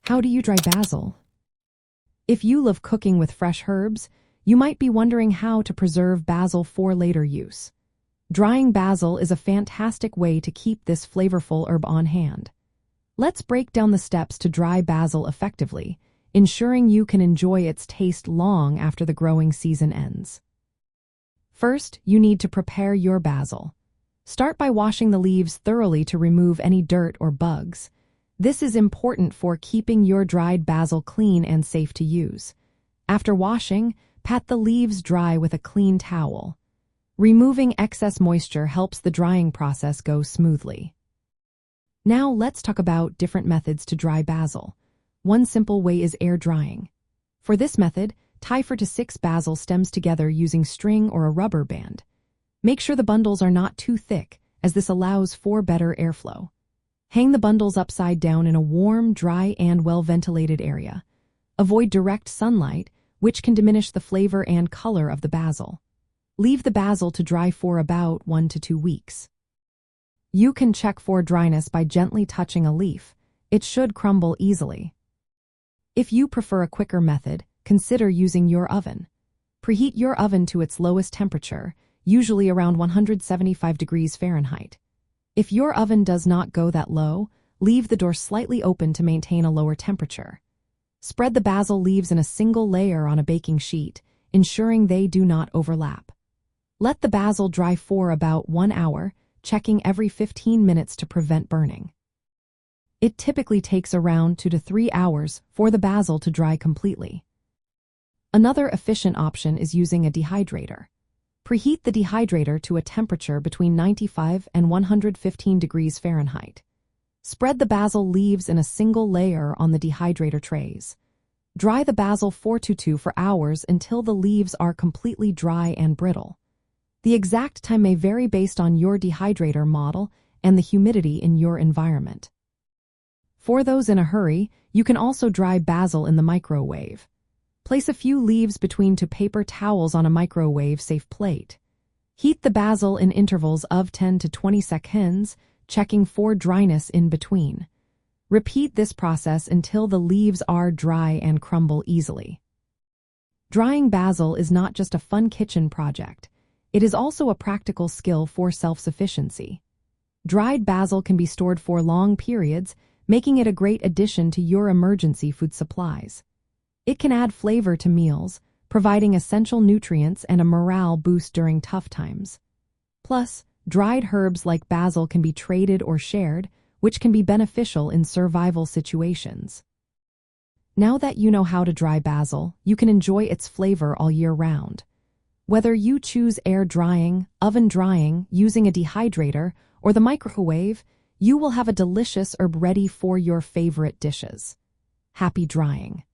How do you dry basil? If you love cooking with fresh herbs, you might be wondering how to preserve basil for later use. Drying basil is a fantastic way to keep this flavorful herb on hand. Let's break down the steps to dry basil effectively, ensuring you can enjoy its taste long after the growing season ends. First, you need to prepare your basil. Start by washing the leaves thoroughly to remove any dirt or bugs. This is important for keeping your dried basil clean and safe to use. After washing, pat the leaves dry with a clean towel. Removing excess moisture helps the drying process go smoothly. Now let's talk about different methods to dry basil. One simple way is air drying. For this method, tie 4 to 6 basil stems together using string or a rubber band. Make sure the bundles are not too thick, as this allows for better airflow. Hang the bundles upside down in a warm, dry, and well-ventilated area. Avoid direct sunlight, which can diminish the flavor and color of the basil. Leave the basil to dry for about 1 to 2 weeks. You can check for dryness by gently touching a leaf. It should crumble easily. If you prefer a quicker method, consider using your oven. Preheat your oven to its lowest temperature, usually around 175 degrees Fahrenheit. If your oven does not go that low, leave the door slightly open to maintain a lower temperature. Spread the basil leaves in a single layer on a baking sheet, ensuring they do not overlap. Let the basil dry for about 1 hour, checking every 15 minutes to prevent burning. It typically takes around 2 to 3 hours for the basil to dry completely. Another efficient option is using a dehydrator. Preheat the dehydrator to a temperature between 95 and 115 degrees Fahrenheit. Spread the basil leaves in a single layer on the dehydrator trays. Dry the basil 4 to 2 hours until the leaves are completely dry and brittle. The exact time may vary based on your dehydrator model and the humidity in your environment. For those in a hurry, you can also dry basil in the microwave. Place a few leaves between 2 paper towels on a microwave-safe plate. Heat the basil in intervals of 10 to 20 seconds, checking for dryness in between. Repeat this process until the leaves are dry and crumble easily. Drying basil is not just a fun kitchen project. It is also a practical skill for self-sufficiency. Dried basil can be stored for long periods, making it a great addition to your emergency food supplies. It can add flavor to meals, providing essential nutrients and a morale boost during tough times. Plus, dried herbs like basil can be traded or shared, which can be beneficial in survival situations. Now that you know how to dry basil, you can enjoy its flavor all year round. Whether you choose air drying, oven drying, using a dehydrator, or the microwave, you will have a delicious herb ready for your favorite dishes. Happy drying!